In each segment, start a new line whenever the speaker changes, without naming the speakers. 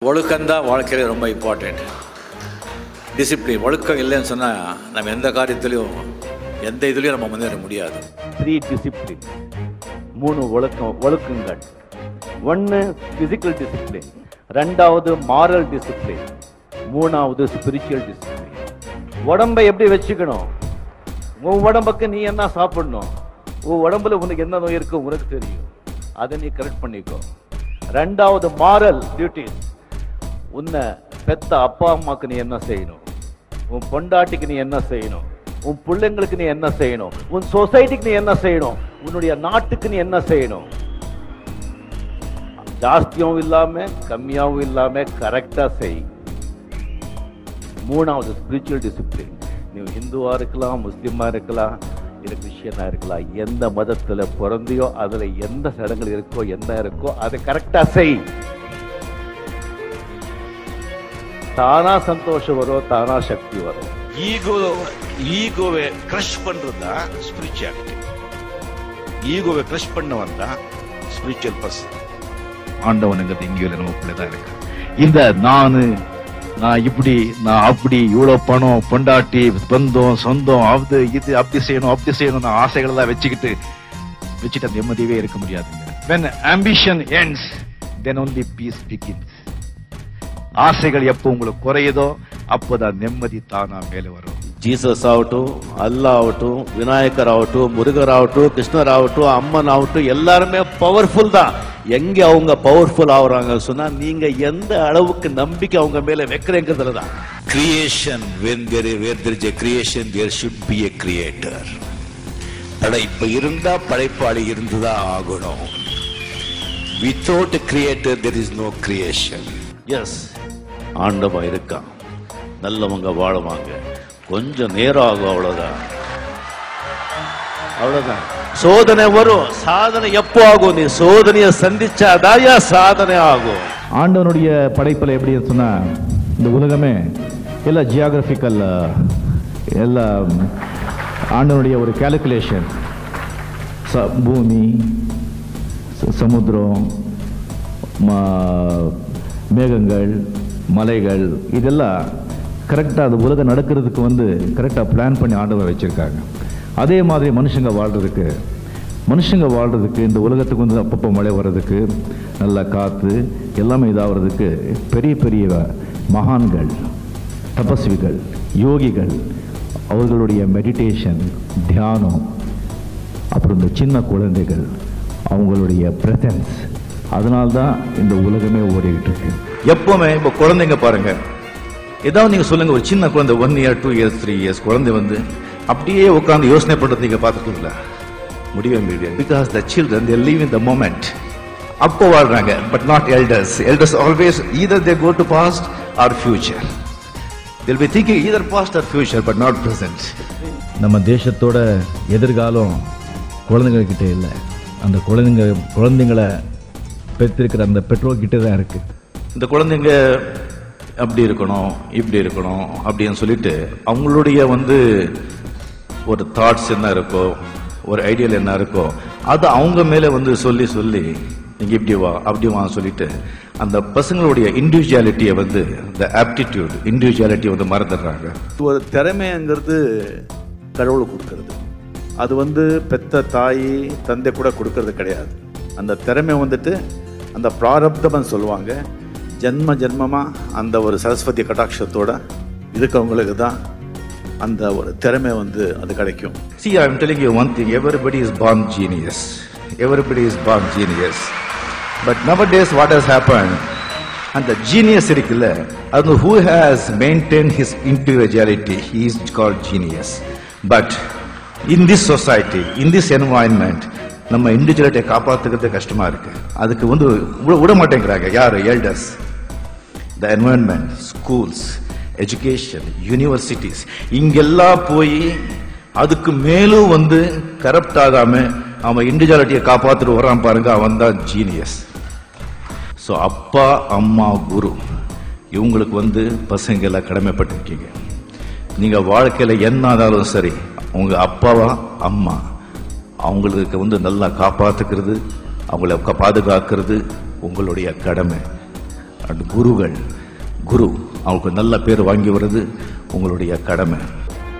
ஒழுக்கம்தான் வாழ்க்கையில் ரொம்ப important. Discipline, ஒழுக்கம் இல்லைன்னு சொன்னால் நம்ம எந்த காரியத்திலையும் எந்த இதுலேயும் நம்ம முன்னேற முடியாது.
3 டிசிப்ளின், 3 ஒழுக்கங்கள். 1 ஃபிசிக்கல் டிசிப்ளின், 2வது மாரல் டிசிப்ளின், 3வது ஸ்பிரிச்சுவல் டிசிப்ளின். உடம்பை எப்படி வச்சுக்கணும், உன் உடம்புக்கு நீ என்ன சாப்பிடணும், உன் உடம்புல உனக்கு என்ன நோய் இருக்கு உனக்கு தெரியும், அதை நீ கரெக்ட் பண்ணிக்கோ. 2வது மாரல் டியூட்டிஸ், உன்னை பெத்த அப்பா அம்மாக்கு நீ என்ன செய்யணும், உன் பொண்டாட்டிக்கு நீ என்ன செய்யணும், உன் பிள்ளைங்களுக்கு நீ என்ன செய்யணும், உன் சொசைட்டிக்கு நீ என்ன செய்யணும், உன்னுடைய நாட்டுக்கு நீ என்ன செய்யணும். ஜாஸ்தியும் இல்லாம கம்மியாவும் இல்லாம கரெக்டா செய். 3வது ஸ்பிரிச்சுவல் டிசிப்ளின், நீ ஹிந்துவா இருக்கலாம், முஸ்லிமா இருக்கலாம், இல்லை கிறிஸ்டியனா இருக்கலாம், எந்த மதத்துல பிறந்தியோ அதுல எந்த சடங்குகள் இருக்கோ என்ன இருக்கோ அதை கரெக்டா செய். தானா சந்தோஷம் வரும், தானா சக்தி வரும்.
ஈகோவை கிரஷ் பண்றதா ஸ்பிரிச்சுவாலிட்டி. ஈகோவை கிரஷ் பண்ணவன் தான் ஸ்பிரிச்சுவல் பர்சன். ஆண்டவனுங்கிறது இங்கேயும் நமக்குள்ளதான் இருக்கு. இந்த நான் இப்படி நான் அப்படி, இவ்வளவு பணம், பொண்டாட்டி, பந்தம், சொந்தம், அது இது அப்படி செய்யணும் ஆசைகள் எல்லாம் வச்சுட்டு நிம்மதியே இருக்க முடியாதுங்க. When ambition ends, then only peace begins. ஆசைகள் எப்போ உங்களுக்கு குறையுதோ அப்போதான் நிம்மதி தானா மேலே வரும்.
ஜீசஸ் ஆகட்டும், அல்லாஹ் ஆகட்டும், விநாயகர் ஆகட்டும், முருகர் ஆகட்டும், கிருஷ்ணர் ஆகட்டும், அம்மன் ஆகட்டும், எல்லாருமே பவர்ஃபுல் தான். எங்க அவங்க பவர்ஃபுல் ஆகுறாங்க சொன்னா நீங்க எந்த அளவுக்கு நம்பிக்கை அவங்க மேல வைக்கிறேங்கிறதுல தான்.
Creation, when there is a creation, there should be a creator. படைப்பு இருந்தா படைப்பாளி இருந்துதான் ஆகணும். Without a creator there is no creation.
Yes, ஆண்டவன் இருக்கான், நல்லவங்க வாழுவாங்க, கொஞ்சம் நேரம் ஆகும், அவ்வளவுதான். சோதனை வரும், சாதனை எப்போ ஆகும், நீ சோதனையை சந்திச்சாதாயா சாதனை ஆகும்.
ஆண்டவனுடைய படைப்பில் எப்படி சொன்னா இந்த உலகமே எல்லாம் ஜியாகிரபிக்கல், எல்லாம் ஆண்டவனுடைய ஒரு கால்குலேஷன். பூமி, சமுத்திரம், மேகங்கள், மலைகள், இதெல்லாம் கரெக்டாக அது உலகம் நடக்கிறதுக்கு கரெக்டாக பிளான் பண்ணி ஆண்டவர் வச்சுருக்காங்க. அதே மாதிரி மனுஷங்க வாழ்கிறதுக்கு இந்த உலகத்துக்கு அப்பப்போ மழை வர்றதுக்கு, நல்ல காற்று எல்லாமே இதாகிறதுக்கு பெரிய பெரிய மகான்கள், தபஸ்விகள், யோகிகள், அவர்களுடைய மெடிடேஷன், தியானம், அப்புறம் இந்த சின்ன குழந்தைகள் அவங்களுடைய பிரசன்ஸ், அதனால்தான் இந்த உலகமே ஓடிக்கிட்டு இருக்கு.
எப்பவுமே இப்போ குழந்தைங்க பாருங்க, ஏதாவது நீங்க சொல்லுங்க, ஒரு சின்ன குழந்தை 1 year 2 years 3 years குழந்தை அப்படியே உட்கார்ந்து யோசனை பண்றது நீங்க பார்த்துருக்கீங்களா? முடியவே முடியாது. Because the children they live in the moment. அப்போ வாழ்றாங்க, but not elders. Elders always either they go to past or future. they'll be thinking either past or future but not present.
நம்ம தேசத்தோட எதிர்காலம் குழந்தைங்கக்கிட்ட இல்லை, அந்த குழந்தைங்களை பெற்றிருக்கிற அந்த பெற்றோர்கிட்ட தான் இருக்கு.
இந்த குழந்தைங்க அப்படி இருக்கணும், இப்படி இருக்கணும் அப்படின்னு சொல்லிட்டு அவங்களுடைய ஒரு தாட்ஸ் என்ன இருக்கோ, ஒரு ஐடியல் என்ன இருக்கோ, அது அவங்க மேல சொல்லி நீங்க இப்படி வா அப்படி வா சொல்லிட்டு அந்த பசங்களுடைய இண்டிவிஜுவாலிட்டியை இந்த ஆப்டிடியூட், இண்டிவிஜுவாலிட்டியை மறந்துடுறாங்க.
ஒரு திறமைங்கிறது கடவுள் கொடுக்கறது, அது பெத்த தாய் தந்தை கூட கொடுக்கறது கிடையாது. அந்த திறமை அந்த பிராரப்தம்னு சொல்லுவாங்க. ஜென்மமாக அந்த ஒரு சரஸ்வதி கடாட்சத்தோட இருக்கவங்களுக்கு தான் அந்த ஒரு திறமை அது கிடைக்கும்.
See, I am telling you one thing, everybody is born genius. Everybody is born genius. But nowadays what has happened, and the genius இருக்குல்ல, அது who has maintained his individuality, he is called genius. But in this society, in this environment, நம்ம இண்டிவிஜுவாலிட்டியை காப்பாற்றுக்கிறது கஷ்டமா இருக்கு. அதுக்கு விட மாட்டேங்கிறாங்க யாரு? Elders. த environment, schools, education, universities, இங்கெல்லாம் போய் அதுக்கு மேலும் கரப்ட் ஆகாம அவன் இண்டிவிஜுவாலிட்டியை காப்பாற்றிட்டு வரான் பாருங்க, அவன் தான் ஜீனியஸ். ஸோ அப்பா, அம்மா, குரு, இவங்களுக்கு பசங்க எல்லாம் கடமைப்பட்டிருக்கீங்க. நீங்க வாழ்க்கையில என்ன ஆனாலும் சரி, உங்க அப்பாவா அம்மா அவங்களுக்கு நல்லா காப்பாத்துக்கிறது, அவங்கள பாதுகாக்கிறது உங்களுடைய கடமை. அண்ட் குரு அவங்களுக்கு நல்ல பேர் வாங்கி வர்றது உங்களுடைய கடமை.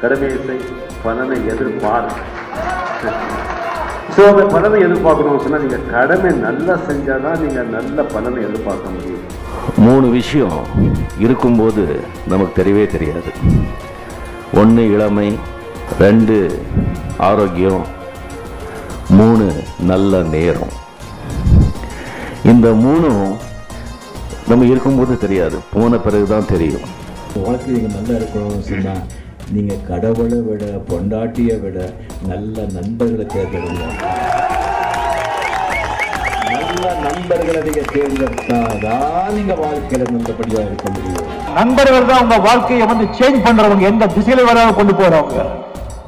கடமையை செய், பலனை எதிர்பார்க்க. ஸோ அந்த பலனை எதிர்பார்க்கணும்னு சொன்னால் நீங்கள் கடமை நல்லா செஞ்சால் தான் நீங்கள் நல்ல பலனை எதிர்பார்க்க முடியும். 3 விஷயம் இருக்கும்போது நமக்கு தெரியவே தெரியாது. 1 இளமை, 2 ஆரோக்கியம், 3 நல்ல நேரம். இந்த 3 நம்ம இருக்கும்போது தெரியாது, போன பிறகு தான் தெரியும்.
வாழ்க்கை நீங்கள் நல்லா இருக்கணும்னு சொன்னால் நீங்கள் கடவுளை விட, பொண்டாட்டியை விட நல்ல நண்பர்களை தேர்ந்தெடுங்க. நல்ல நண்பர்களை நீங்கள் தேர்ந்தெடுத்தாதான் நீங்கள் வாழ்க்கையில் நல்லபடியாக இருக்க முடியும்.
நண்பர்கள் தான் உங்க வாழ்க்கையை சேஞ்ச் பண்றவங்க, எந்த திசையில வர கொண்டு போறவங்க.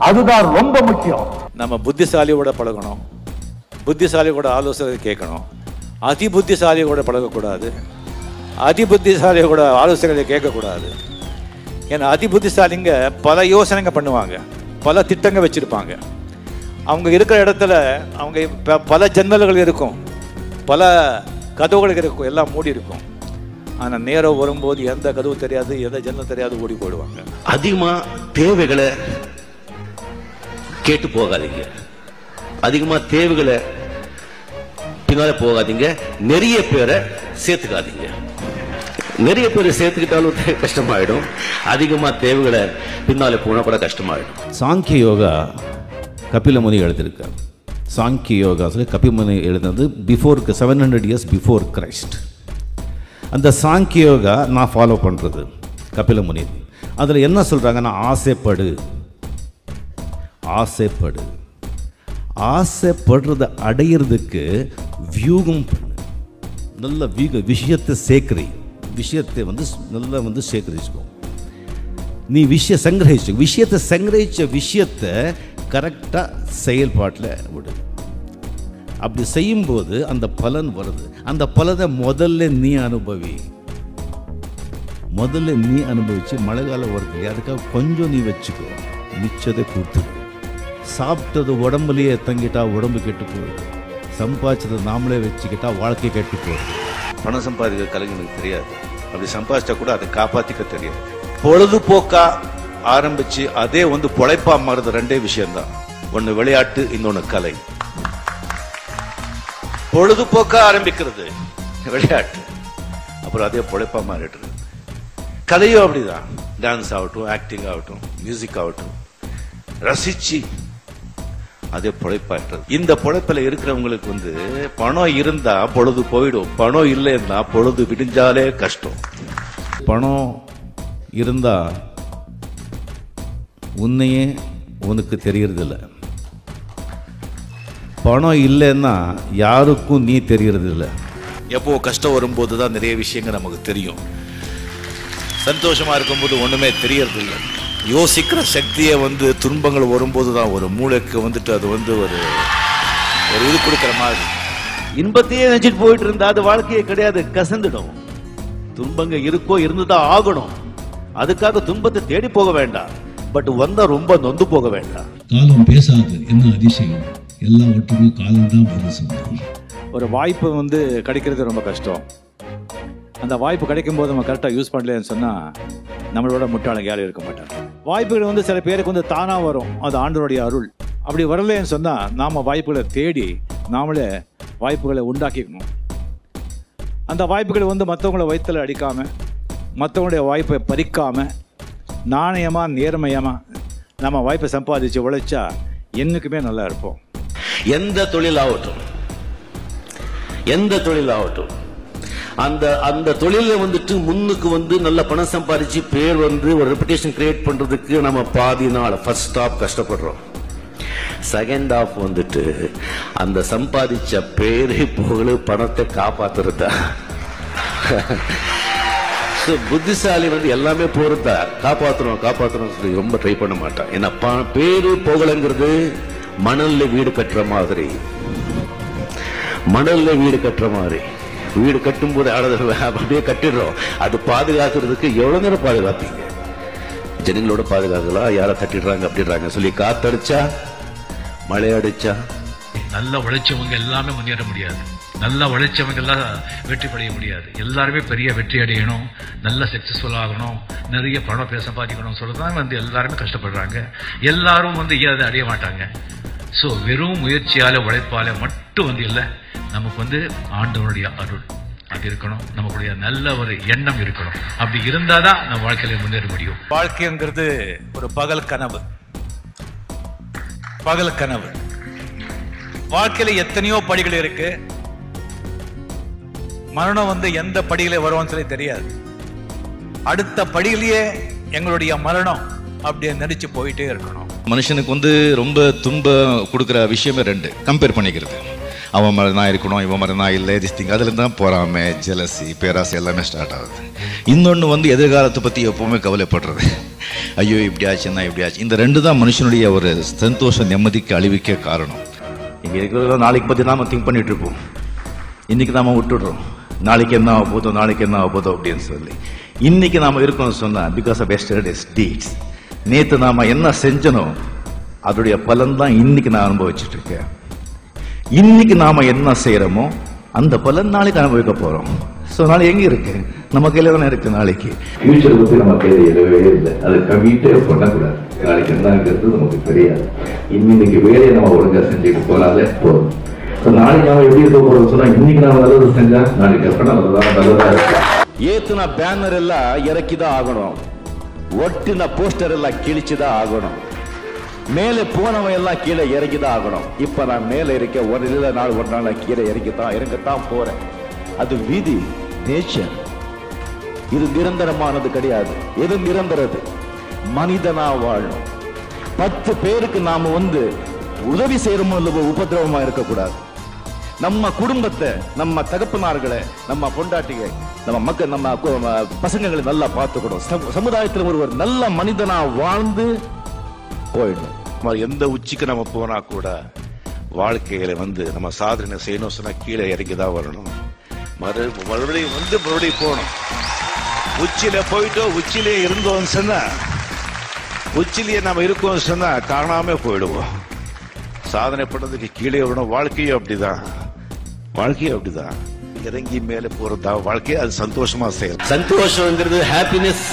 அதுதான் ரொம்ப முக்கியம்.
நம்ம புத்திசாலியோட பழகணும், புத்திசாலியோட ஆலோசனை கேட்கணும். அதி புத்திசாலியோட பழகக்கூடாது, அதி புத்திசாலியோட ஆலோசனைகளை கேட்கக்கூடாது. ஏன்னா அதி புத்திசாலிங்க பல யோசனைங்க பண்ணுவாங்க, பல திட்டங்கள் வச்சுருப்பாங்க. அவங்க இருக்கிற இடத்துல அவங்க பல ஜன்னல்கள் இருக்கும், பல கதவுகள் இருக்கும், எல்லாம் மூடி இருக்கும். ஆனால் நேரம் வரும்போது எந்த கதவு தெரியாது, எந்த ஜன்னல் தெரியாது, ஓடி போயிடுவாங்க.
அதிகமாக தேவைகளை கேட்டு போகாதீங்க, அதிகமாக தேவைகளை பின்னால போகாதீங்க. நிறைய பேரை சேர்த்துக்காதீங்க. நிறைய பேரை சேர்த்துக்கிட்டாலும் கஷ்டமாயிடும், அதிகமாக தேவைகளை பின்னால போனால் கூட கஷ்டமாயிடும்.
சாங்கிய யோகா கபில முனி எழுதியிருக்கார். சாங்கிய யோகா சொல்லி கபில முனி எழுதுனது 700 இயர்ஸ் பிஃபோர் கிரைஸ்ட். அந்த சாங்கிய யோகா நான் ஃபாலோ பண்ணுறது கபில முனி. அதில் என்ன சொல்கிறாங்கன்னா, ஆசைப்படுறதை அடையிறதுக்கு வியூகம் பண்ணு. நல்ல விஷயத்தை நல்லா சேகரிச்சுக்கோ. நீ விஷயத்தை சங்கிரகிச்ச விஷயத்தை கரெக்டாக செயல்பாட்டில் விடு. அப்படி செய்யும்போது அந்த பலன் வருது. அந்த பலனை முதல்ல நீ அனுபவிச்சு மழை காலம் வருது, அதுக்காக கொஞ்சம் நீ வச்சுக்கோ, மிச்சத்தை கொடுத்துடு. சாப்பிட்டது உடம்புலையே தங்கிட்டா உடம்பு கெட்டு போகுது, சம்பாதிச்சதை நாமளே வச்சுக்கிட்டா வாழ்க்கை கெட்டு போகுது.
பணம் சம்பாதிக்க கலைஞனுக்கு தெரியாது, அப்படி சம்பாதிச்சா கூட அதை காப்பாற்றிக்க தெரியாது. பொழுதுபோக்கா ஆரம்பிச்சு அதே பொழைப்பா மாறுது. 2 விஷயம்தான், ஒன்று விளையாட்டு, இன்னொன்று கலை. பொழுதுபோக்கா ஆரம்பிக்கிறது விளையாட்டு, அப்புறம் அதே பொழைப்பா மாறிடுறது. கலையும் அப்படிதான், டான்ஸ் ஆகட்டும், ஆக்டிங் ஆகட்டும், மியூசிக் ஆகட்டும், ரசிச்சு அதே பொழைப்பாற்றது. இந்த பொழைப்பில் இருக்கிறவங்களுக்கு பணம் இருந்தா பொழுது போயிடும், பணம் இல்லைன்னா பொழுது விடிஞ்சாலே கஷ்டம்.
பணம் இருந்தா உன்னையே உனக்கு தெரியறதில்ல, பணம் இல்லைன்னா யாருக்கும் நீ தெரியறதில்ல.
எப்போ கஷ்டம் வரும்போது தான் நிறைய விஷயங்கள் நமக்கு தெரியும். சந்தோஷமா இருக்கும்போது ஒண்ணுமே தெரியறதில்லை. யோசிக்கிற சக்தியை துன்பங்கள் வரும்போது தான் ஒரு மூளைக்கு அது ஒரு இது கொடுக்கிற மாதிரி.
இன்பத்தையே நினைச்சிட்டு போயிட்டு இருந்தா அது வாழ்க்கையே கிடையாது, கசந்துடும். துன்பங்க இருந்துதான் ஆகணும். அதுக்காக துன்பத்தை தேடி போக வேண்டாம், பட் வந்தா ரொம்ப நொந்து போக வேண்டாம்.
காலம் பேசாது, என்ன அதிசயம், எல்லாவற்றுக்கும் காலம் தான் பதில் சொல்லும்.
ஒரு வாய்ப்பு கிடைக்கிறது ரொம்ப கஷ்டம். அந்த வாய்ப்பு கிடைக்கும் போது நம்ம கரெக்டாக யூஸ் பண்ணலன்னு சொன்னால் நம்மளோட முட்டாளங்க யாரும் இருக்க மாட்டாங்க. வாய்ப்புகள் சில பேருக்கு தானாக வரும், அது ஆண்டவருடைய அருள். அப்படி வரலன்னு சொன்னால் நாம் வாய்ப்புகளை தேடி நாமளே வாய்ப்புகளை உண்டாக்கிக்கணும். அந்த வாய்ப்புகளை மற்றவங்கள வயிற்றில் அடிக்காமல், மற்றவங்களுடைய வாய்ப்பை பறிக்காமல், நாணயமாக நேர்மையமாக நம்ம வாய்ப்பை சம்பாதிச்சு உழைச்சா என்னைக்குமே நல்லா இருப்போம்.
எந்த தொழிலாகட்டும் அந்த தொழில முன்னுக்கு நல்ல பணம் சம்பாதிச்சு பேர் ஒரு ரெப்புடேஷன் கிரியேட் பண்றதுக்கு நம்ம பாதி நாள் ஃபர்ஸ்ட் ஹாஃப் கஷ்டப்படுறோம். செகண்ட் ஹாஃப் அந்த சம்பாதிச்ச பேரு புகழ் பணத்தை காப்பாத்துறதா. புத்திசாலி எல்லாமே போறதா காப்பாற்றணும் ரொம்ப ட்ரை பண்ண மாட்டான். ஏன்னா பேரு புகழுங்கிறது மணல்ல வீடு கட்டுற மாதிரி, வீடு கட்டும் போது அப்படியே கட்டிடுறோம். அது பாதுகாக்கிறதுக்கு எவ்வளவு நேரம் பாதுகாப்பீங்க? ஜனங்களோட பாதுகாக்கலாம், யாரை தட்டிடுறாங்க அப்படின்றாங்க சொல்லி காத்தடிச்சா, மழை அடிச்சா,
நல்லா உழைச்சவங்க எல்லாமே முன்னேற முடியாது.
நல்லா உழைச்சவங்கெல்லாம் வெற்றி அடைய முடியாது. எல்லாருமே பெரிய வெற்றி அடையணும், நல்ல சக்சஸ்ஃபுல் ஆகணும், நிறைய பணம் சம்பாதிக்கணும் சொல்லிதான் வந்து எல்லாருமே கஷ்டப்படுறாங்க. எல்லாரும் வந்து அதை அடைய மாட்டாங்க. ஸோ வெறும் முயற்சியால உழைப்பால மட்டும் வந்து இல்லை, நமக்கு வந்து ஆண்டவனுடைய அருள் அது இருக்கணும், நமக்குடைய நல்ல ஒரு எண்ணம் இருக்கணும். அப்படி இருந்தாதான் நம்ம வாழ்க்கையில முன்னேற முடியும்.
வாழ்க்கைங்கிறது ஒரு பகல் கனவு. பகல் கனவு. வாழ்க்கையில எத்தனையோ படிகள் இருக்கு. மரணம் வந்து எந்த படியில வரும்னு சொல்லி தெரியாது. அடுத்த படியிலேயே எங்களுடைய மரணம் அப்படியே நடிச்சு போயிட்டே இருக்கணும்.
மனுஷனுக்கு வந்து ரொம்ப துன்பம் கொடுக்குற விஷயமே ரெண்டு, கம்பேர் பண்ணிக்கிறது. அவன் மாதிரி தான் இருக்கணும், இவன் மாதிரி தான் இல்லை, திஸ்திங். அதில் தான் பொறாமை, ஜெலசி, பேராசை எல்லாமே ஸ்டார்ட் ஆகுது. இன்னொன்று வந்து எதிர்காலத்தை பற்றி எப்போவுமே கவலைப்படுறது. ஐயோ இப்படி ஆச்சுன்னா இப்படி ஆச்சு. இந்த ரெண்டு தான் மனுஷனுடைய ஒரு சந்தோஷம், நிம்மதிக்கு அழிவுக்கே காரணம்.
இங்கே இருக்கிற நாளைக்கு பற்றி நாம திங்க் பண்ணிட்டு இருப்போம். இன்னைக்கு நாம விட்டுடுறோம், நாளைக்கு என்ன ஆக போதோ நாளைக்கு என்ன ஆக போதோ அப்படின்னு சொல்லி. இன்னைக்கு நாம இருக்கோம்னு சொன்னா பிகாஸ் ஆஃப் எஸ்டர்டேஸ் டீட்ஸ். நேற்று நாம என்ன செஞ்சனோ அதோடைய பலன் தான் இன்னைக்கு நான் அனுபவிச்சுட்டு இருக்கேன். இன்னைக்கு நாம என்ன செய்யறோமோ அந்த பலன் நாளைக்கு அனுபவிக்க போறோம். ஸோ நாளைக்கு எங்க இருக்கு? நம்ம கையில தானே இருக்கு. நாளைக்கு
ஃபியூச்சர் பற்றி நம்ம கையில் இல்லவே இல்லை. அதை கமிட்டே பண்ணக்கூடாது. நாளைக்கு என்னங்கிறது நமக்கு தெரியாது. இன்னைக்கு வேலையை நம்ம ஒழுங்கா செஞ்சுட்டு போனாலே போதும். நாளைக்கு நாம எப்படி இருக்க போறோம் சொன்னா, இன்னைக்கு நாம நல்லது செஞ்சா நாளைக்கு எப்ப நல்லதா இருக்கு.
ஏத்துன பேனர் எல்லாம் இறக்கிதான் ஆகணும். ஒட்டின போஸ்டர் எல்லாம் கிழிச்சுதான் ஆகணும். மேலே போனவன் எல்லாம் கீழே இறங்கிதான் ஆகணும். இப்ப நான் மேலே இருக்க ஒரு நாள் கீழே இறங்கத்தான் போறேன். அது விதி, நேச்சர். இது நிரந்தரமானது கிடையாது. எது நிரந்தரது? மனிதனா வாழணும். 10 பேருக்கு நாம வந்து உதவி செய்யறோமோ இல்லவோ உபதிரவமா இருக்கக்கூடாது. நம்ம குடும்பத்தை, நம்ம தகப்பனார்களை, நம்ம பொண்டாட்டியை, நம்ம மக்கள், நம்ம பசங்களை நல்லா பார்த்துக்கணும். சமுதாயத்தில் ஒரு நல்ல மனிதனா வாழ்ந்து போயிடணும்.
எந்த உச்சிக்கு நம்ம போனா கூட வாழ்க்கையில வந்து நம்ம சாதனை செய்யணும் சொன்னா கீழே இறங்கிதான் வரணும். மறுபடியும் போகணும். உச்சியில போயிட்டோம், உச்சியிலே இருந்தோம் சொன்னா, உச்சிலேயே நம்ம இருக்கோம் சொன்னா காணாம போயிடுவோம். சாதனை பண்றதுக்கு கீழே வரணும். வாழ்க்கையும் அப்படிதான். இறங்கி மேலே போறதா வாழ்க்கையை. அது சந்தோஷமா செய்யணும்.
சந்தோஷம்ங்கிறது ஹாப்பினஸ்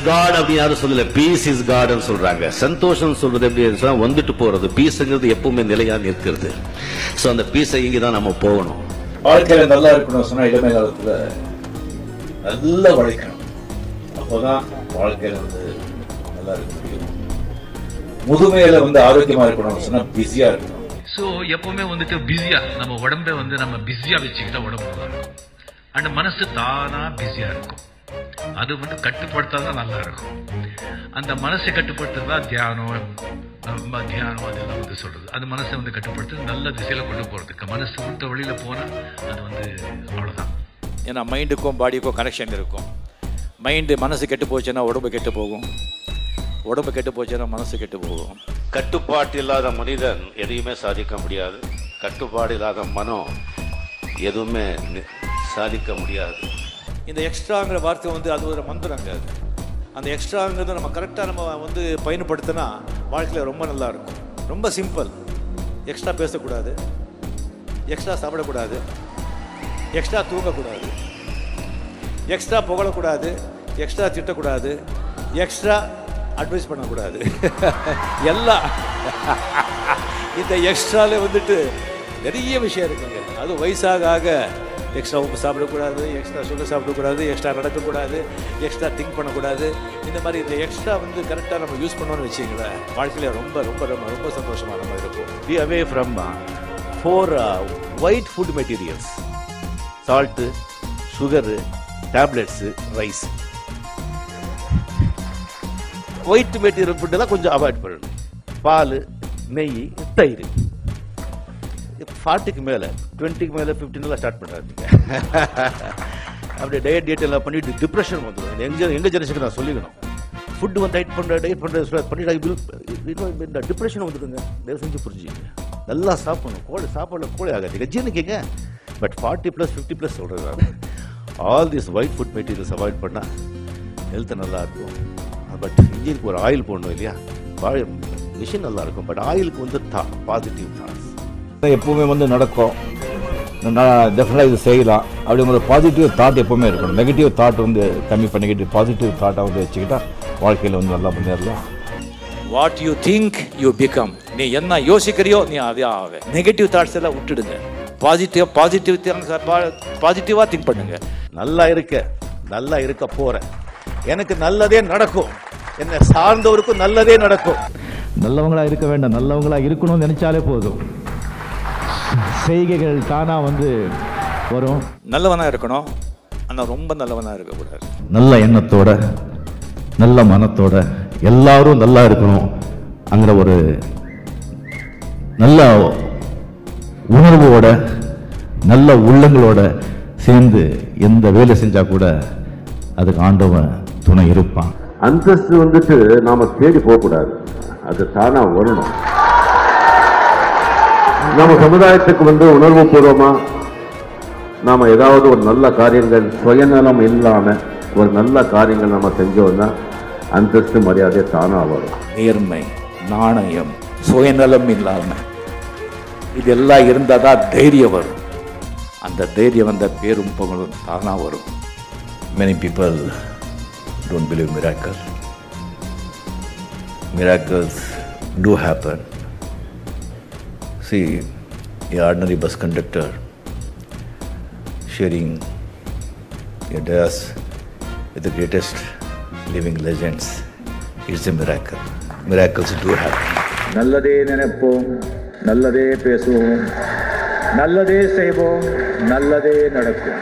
காட் அப்படி யாரும் சொல்லல, பீஸ் இஸ் காட் சொல்றாங்க. சந்தோஷம் சொல்றது எப்படி சொன்னா வந்துட்டு போறது. பீஸ்ங்கிறது எப்பவுமே நிலையா நிற்கிறது. சோ அந்த பீஸை இங்கதான் நம்ம போகணும்.
வாழ்க்கையில நல்லா இருக்கணும் சொன்னா இளமை காலத்துல நல்லா உழைக்கணும். அப்போதான் வாழ்க்கையில வந்து நல்லா இருக்க முடியும். முதுமையில வந்து ஆரோக்கியமா இருக்கணும் சொன்னா பிஸியா இருக்கணும்.
ஸோ எப்பவுமே வந்துட்டு பிஸியா நம்ம உடம்பை வந்து நம்ம பிஸியா வச்சுக்கிட்டா உடம்பு நல்லா இருக்கும். அண்ட் மனசு தானா பிஸியா இருக்கும். அது வந்து கட்டுப்படுத்தாதான் நல்லா இருக்கும். அந்த மனசை கட்டுப்படுத்துறதா தியானம் அதெல்லாம் வந்து சொல்றது. அந்த மனசை வந்து கட்டுப்படுத்து நல்ல திசையில கொண்டு போறதுக்கு. மனசு விட்ட வழியில போனா அது வந்து அவ்வளவுதான்.
ஏன்னா மைண்டுக்கும் பாடிக்கும் கனெக்ஷன் இருக்கும். மனசு கெட்டு போச்சுன்னா உடம்பு கெட்டு போகும், உடம்பு கெட்டு போச்சுன்னா மனசு கெட்டு போகும்.
கட்டுப்பாடு இல்லாத மனிதன் எதையுமே சாதிக்க முடியாது. கட்டுப்பாடு இல்லாத மனம் எதுவுமே சாதிக்க முடியாது.
இந்த எக்ஸ்ட்ராங்கிற வார்த்தை வந்து அது ஒரு மந்திரங்க. அது அந்த எக்ஸ்ட்ராங்கிறத நம்ம கரெக்டாக நம்ம வந்து பயன்படுத்தினா வாழ்க்கையில் ரொம்ப நல்லா இருக்கும். ரொம்ப சிம்பிள். எக்ஸ்ட்ரா பேசக்கூடாது, எக்ஸ்ட்ரா சாப்பிடக்கூடாது, எக்ஸ்ட்ரா தூங்கக்கூடாது, எக்ஸ்ட்ரா புகழக்கூடாது, எக்ஸ்ட்ரா திட்டக்கூடாது, எக்ஸ்ட்ரா அட்வைஸ் பண்ணக்கூடாது. எல்லாம் இந்த எக்ஸ்ட்ரால வந்துட்டு நிறைய விஷயம் இருக்குங்க. அது வயசாக ஆக எக்ஸ்ட்ரா உப்பு சாப்பிடக்கூடாது, எக்ஸ்ட்ரா சுகர் சாப்பிடக்கூடாது, எக்ஸ்ட்ரா நடக்கக்கூடாது, எக்ஸ்ட்ரா திங்க் பண்ணக்கூடாது. இந்த மாதிரி இந்த எக்ஸ்ட்ரா வந்து கரெக்டாக நம்ம யூஸ் பண்ணோன்னு வச்சுங்களேன், வாழ்க்கையில் ரொம்ப ரொம்ப ரொம்ப ரொம்ப சந்தோஷமாக நம்ம இருக்கும்.
Be away from 4 white food materials: salt, sugar, tablets, rice. White material ஃபுட்டெல்லாம் கொஞ்சம் அவாய்ட் பண்ணணும். பால், நெய், தயிர். 40க்கு மேலே, 20க்கு மேலே, 15 ஸ்டார்ட் பண்ணுறாங்க. அப்படியே டயட் எல்லாம் பண்ணிட்டு டிப்ரெஷன் வந்துடும். எங்கள் ஜெனரேஷனுக்கு நான் சொல்லிக்கணும். ஃபுட்டு வந்து டயட் பண்ணிட்டு இந்த டிப்ரெஷன் வந்துடுங்க. தயவு செஞ்சு புரிஞ்சுங்க. நல்லா சாப்பிடணும். சாப்பாடில் கோழி ஆகாது, ஜீரணிக்கங்க. பட் 40+, 50+ சொல்கிறது. All this white food materials avoid பண்ணால் ஹெல்த் நல்லா இருக்கும். பட் இன்ஜினுக்கு ஒரு ஆயில் போடணும் இல்லையா? மிஷின் நல்லா இருக்கும். பட் ஆயிலுக்கு வந்து பாசிட்டிவ் தாட்ஸ் எப்பவுமே வந்து நடக்கும்.
நான் டெஃபினட்டாக இது செய்யலாம் அப்படிங்கிற ஒரு பாசிட்டிவ் தாட் எப்போவுமே இருக்கணும். நெகட்டிவ் தாட் வந்து கம்மி பண்ணிக்கிட்டு பாசிட்டிவ் தாட்டை வந்து வச்சுக்கிட்டா வாழ்க்கையில் வந்து நல்லா முன்னேறலாம்.
What you think you become. நீ என்ன யோசிக்கிறியோ நீ அதே ஆக. நெகட்டிவ் தாட்ஸ் எல்லாம் விட்டுடுங்க. பாசிட்டிவாக திங்க் பண்ணுங்க.
நல்லா இருக்க போறேன், எனக்கு நல்லதே நடக்கும், என்னை சார்ந்தவருக்கும் நல்லதே நடக்கும்.
நல்லவங்களா இருக்க வேண்டாம், நல்லவங்களா இருக்கணும்னு நினைச்சாலே போதும், செய்கைகள் தானா வந்து வரும்.
நல்லவனா இருக்கணும், ஆனால் ரொம்ப நல்லவனா இருக்கக்கூடாது.
நல்ல எண்ணத்தோட நல்ல மனத்தோட எல்லாரும் நல்லா இருக்கணும் அங்கிற ஒரு நல்ல உணர்வோட நல்ல உள்ளங்களோட சேர்ந்து எந்த வேலை செஞ்சா கூட அதுக்கு ஆண்டவன் துணை இருப்பான்.
அந்தஸ்து வந்துட்டு நாம தேடி போகக்கூடாது, அது தானா வரணும். நம்ம சமுதாயத்துக்கு வந்து உணர்வு பூர்வமா நாம ஏதாவது ஒரு நல்ல காரியங்கள் சுயநலம் இல்லாம ஒரு நல்ல காரியங்கள் நம்ம செஞ்சோம்னா அந்தஸ்து மரியாதை தானா வரும்.
நேர்மை, நாணயம், சுயநலம் இல்லாம இதெல்லாம் இருந்தாதான் தைரியம் வரும். அந்த தைரியம் வந்த பேரும் புகழும் தானா வரும்.
Many people don't believe miracles. Miracles do happen. See, an ordinary bus conductor sharing a dais with the greatest living legends. It's a miracle. Miracles do happen.
நல்லதே நினைப்போம், நல்லதே பேசுவோம், நல்லதே செய்வோம், நல்லதே நடக்கும்.